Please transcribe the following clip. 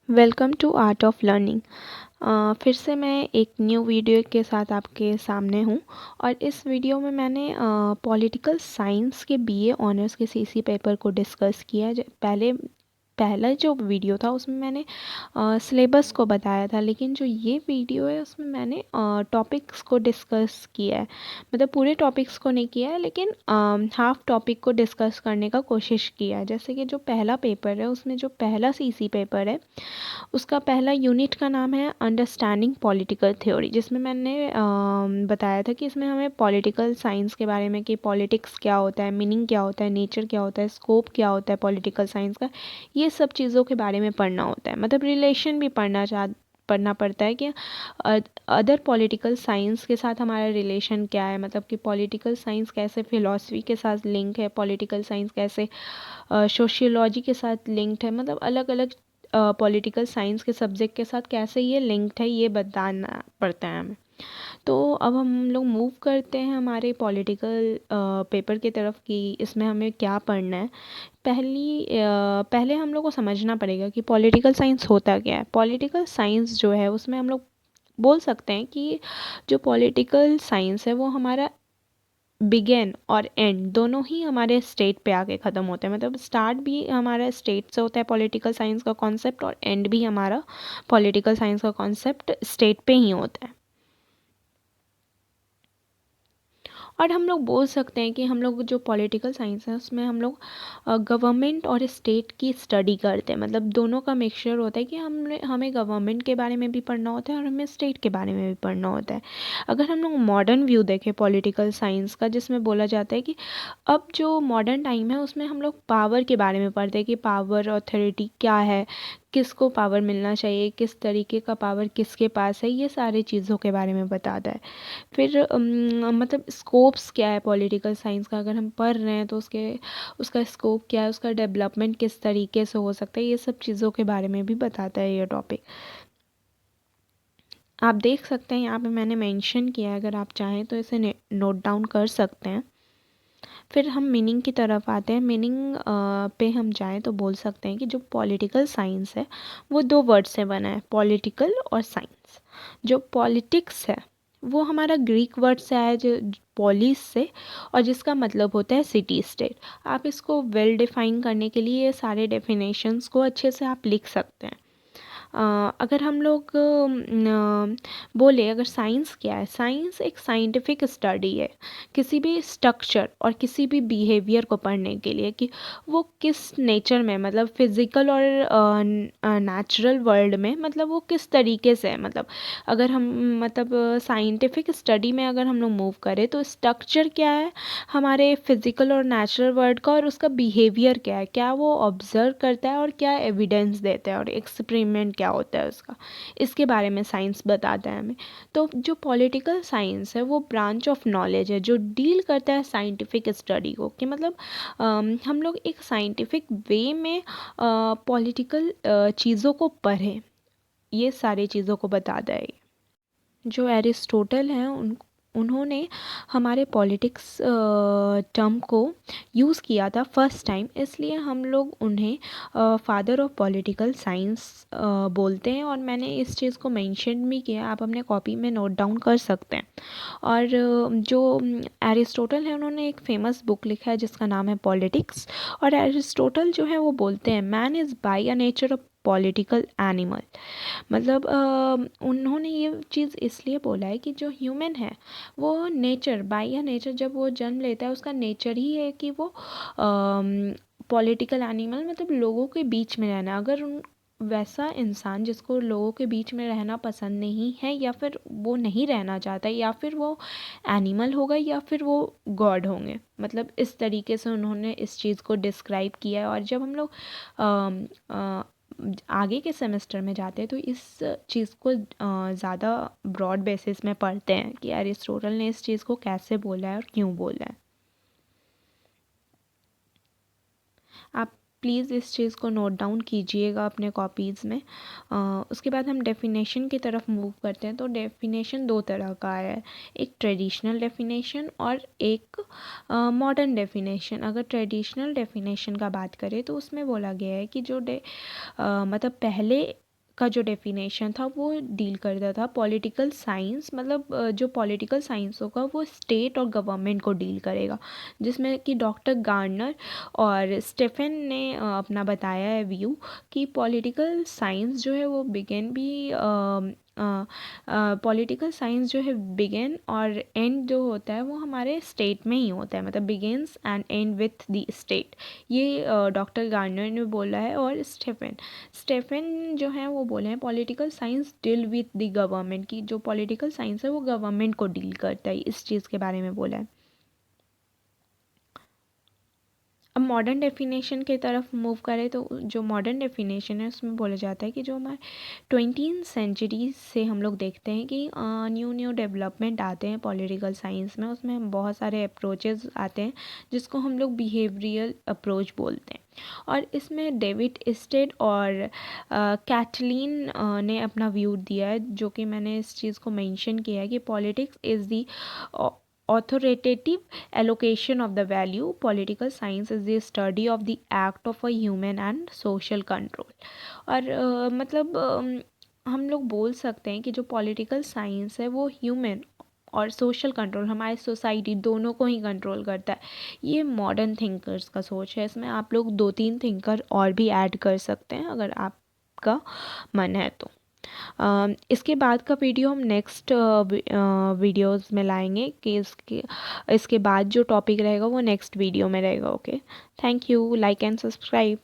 Welcome to Art of Learning. फिर से मैं एक न्यू वीडियो के साथ आपके सामने हूँ और इस वीडियो में मैंने पॉलिटिकल साइंस के बीए ऑनर्स के सीसी पेपर को डिस्कस किया। पहला जो वीडियो था उसमें मैंने सिलेबस को बताया था, लेकिन जो ये वीडियो है उसमें मैंने टॉपिक्स को डिस्कस किया है। मतलब पूरे टॉपिक्स को नहीं किया है, लेकिन हाफ टॉपिक को डिस्कस करने का कोशिश किया है। जैसे कि जो पहला पेपर है उसमें जो पहला सीसी पेपर है उसका पहला यूनिट का नाम है अंडरस्टैंडिंग पॉलिटिकल थ्योरी, जिसमें मैंने बताया था कि इसमें हमें पॉलिटिकल साइंस के बारे में कि पॉलिटिक्स क्या होता है, मीनिंग क्या होता है, नेचर क्या होता है, स्कोप क्या होता है पॉलिटिकल साइंस का, ये सब चीज़ों के बारे में पढ़ना होता है। मतलब रिलेशन भी पढ़ना पड़ता है कि अदर पॉलिटिकल साइंस के साथ हमारा रिलेशन क्या है। मतलब कि पॉलिटिकल साइंस कैसे फिलॉसफी के साथ लिंक है, पॉलिटिकल साइंस कैसे सोशियोलॉजी के साथ लिंक्ड है। मतलब अलग अलग पॉलिटिकल साइंस के सब्जेक्ट के साथ कैसे ये लिंक्ड है, ये बताना पड़ता है हमें। तो अब हम लोग मूव करते हैं हमारे पॉलिटिकल पेपर की तरफ कि इसमें हमें क्या पढ़ना है। पहले हम लोग को समझना पड़ेगा कि पॉलिटिकल साइंस होता क्या है। पॉलिटिकल साइंस जो है उसमें हम लोग बोल सकते हैं कि जो पॉलिटिकल साइंस है वो हमारा बिगेन और एंड दोनों ही हमारे स्टेट पे आके ख़त्म होते हैं। मतलब स्टार्ट भी हमारा स्टेट से होता है पॉलिटिकल साइंस का कॉन्सेप्ट, और एंड भी हमारा पॉलिटिकल साइंस का कॉन्सेप्ट स्टेट पे ही होता है। और हम लोग बोल सकते हैं कि हम लोग जो पॉलिटिकल साइंस है उसमें हम लोग गवर्नमेंट और स्टेट की स्टडी करते हैं। मतलब दोनों का मिक्सचर होता है कि हमें गवर्नमेंट के बारे में भी पढ़ना होता है और हमें स्टेट के बारे में भी पढ़ना होता है। अगर हम लोग मॉडर्न व्यू देखें पॉलिटिकल साइंस का, जिसमें बोला जाता है कि अब जो मॉडर्न टाइम है उसमें हम लोग पावर के बारे में पढ़ते हैं कि पावर अथॉरिटी क्या है, किसको पावर मिलना चाहिए, किस तरीके का पावर किसके पास है, ये सारी चीज़ों के बारे में बताता है। फिर मतलब स्कोप्स क्या है पॉलिटिकल साइंस का, अगर हम पढ़ रहे हैं तो उसका स्कोप क्या है, उसका डेवलपमेंट किस तरीके से हो सकता है, ये सब चीज़ों के बारे में भी बताता है ये टॉपिक। आप देख सकते हैं यहाँ पे मैंने मेंशन किया है, अगर आप चाहें तो इसे नोट डाउन कर सकते हैं। फिर हम मीनिंग की तरफ आते हैं। मीनिंग पे हम जाएं तो बोल सकते हैं कि जो पॉलिटिकल साइंस है वो दो वर्ड से बना है, पॉलिटिकल और साइंस। जो पॉलिटिक्स है वो हमारा ग्रीक वर्ड से आया है, जो पॉलिस से, और जिसका मतलब होता है सिटी स्टेट। आप इसको वेल डिफाइन करने के लिए ये सारे डेफिनेशंस को अच्छे से आप लिख सकते हैं। अगर हम लोग बोले अगर साइंस क्या है, साइंस एक साइंटिफिक स्टडी है किसी भी स्ट्रक्चर और किसी भी बिहेवियर को पढ़ने के लिए कि वो किस नेचर में, मतलब फिजिकल और नेचुरल वर्ल्ड में, मतलब वो किस तरीके से है। मतलब अगर हम मतलब साइंटिफिक स्टडी में अगर हम लोग मूव करें तो स्ट्रक्चर क्या है हमारे फिजिकल और नेचुरल वर्ल्ड का, और उसका बिहेवियर क्या है, क्या वो ऑब्जर्व करता है और क्या एविडेंस देता है, और एक्सपेरिमेंट क्या होता है उसका, इसके बारे में साइंस बताता है हमें। तो जो पॉलिटिकल साइंस है वो ब्रांच ऑफ नॉलेज है जो डील करता है साइंटिफिक स्टडी को, कि मतलब हम लोग एक साइंटिफिक वे में पॉलिटिकल चीज़ों को पढ़ें, ये सारी चीज़ों को बताता है। जो एरिस्टोटल हैं उन्होंने हमारे पॉलिटिक्स टर्म को यूज़ किया था फर्स्ट टाइम, इसलिए हम लोग उन्हें फादर ऑफ पॉलिटिकल साइंस बोलते हैं। और मैंने इस चीज़ को मेंशन भी किया, आप अपने कॉपी में नोट डाउन कर सकते हैं। और जो एरिस्टोटल है उन्होंने एक फेमस बुक लिखा है जिसका नाम है पॉलिटिक्स। और एरिस्टोटल जो है वो बोलते हैं man is by a nature a political animal. मतलब उन्होंने ये चीज़ इसलिए बोला है कि जो ह्यूमन है वो नेचर बाय या नेचर जब वो जन्म लेता है उसका नेचर ही है कि वो पॉलिटिकल एनिमल, मतलब लोगों के बीच में रहना। अगर वैसा इंसान जिसको लोगों के बीच में रहना पसंद नहीं है, या फिर वो नहीं रहना चाहता, या फिर वो एनिमल होगा या फिर वो गॉड होंगे। मतलब इस तरीके से उन्होंने इस चीज़ को डिस्क्राइब किया है। और जब हम लोग आगे के सेमेस्टर में जाते हैं तो इस चीज़ को ज़्यादा ब्रॉड बेसिस में पढ़ते हैं कि एरिस्टोटल ने इस चीज़ को कैसे बोला है और क्यों बोला है। आप प्लीज़ इस चीज़ को नोट डाउन कीजिएगा अपने कॉपीज़ में। उसके बाद हम डेफिनेशन की तरफ मूव करते हैं। तो डेफिनेशन दो तरह का है, एक ट्रेडिशनल डेफिनेशन और एक मॉडर्न डेफिनेशन। अगर ट्रेडिशनल डेफिनेशन का बात करें तो उसमें बोला गया है कि जो मतलब पहले का जो डेफिनेशन था वो डील करता था पॉलिटिकल साइंस, मतलब जो पॉलिटिकल साइंस होगा वो स्टेट और गवर्नमेंट को डील करेगा, जिसमें कि डॉक्टर गार्नर और स्टेफन ने अपना बताया है व्यू कि पॉलिटिकल साइंस जो है वो बिगेन भी पॉलिटिकल साइंस जो है बिगेन और एंड जो होता है वो हमारे स्टेट में ही होता है, मतलब begins and and with the state. ये डॉक्टर गार्नर ने बोला है। और स्टेफन जो है वो बोले हैं political science deal with the government, की जो पॉलिटिकल साइंस है वो गवर्नमेंट को डील करता है, इस चीज़ के बारे में बोला है। अब मॉडर्न डेफिनेशन की तरफ मूव करें तो जो मॉडर्न डेफिनेशन है उसमें बोला जाता है कि जो हमारे 20वीं सेंचुरी से हम लोग देखते हैं कि न्यू न्यू डेवलपमेंट आते हैं पॉलिटिकल साइंस में, उसमें हम बहुत सारे अप्रोचेस आते हैं जिसको हम लोग बिहेवियरल अप्रोच बोलते हैं। और इसमें डेविड इस्टेड और कैटलीन ने अपना व्यू दिया है, जो कि मैंने इस चीज़ को मेंशन किया है कि politics is the authoritative allocation of the value. Political science is the study of the act of a human and social control. और मतलब हम लोग बोल सकते हैं कि जो पॉलिटिकल साइंस है वो ह्यूमन और सोशल कंट्रोल, हमारे सोसाइटी दोनों को ही कंट्रोल करता है। ये मॉडर्न थिंकर्स का सोच है। इसमें आप लोग 2-3 थिंकर और भी ऐड कर सकते हैं अगर आपका मन है तो। इसके बाद का वीडियो हम नेक्स्ट वीडियोस में लाएंगे कि इसके बाद जो टॉपिक रहेगा वो नेक्स्ट वीडियो में रहेगा। Okay, thank you, like and subscribe.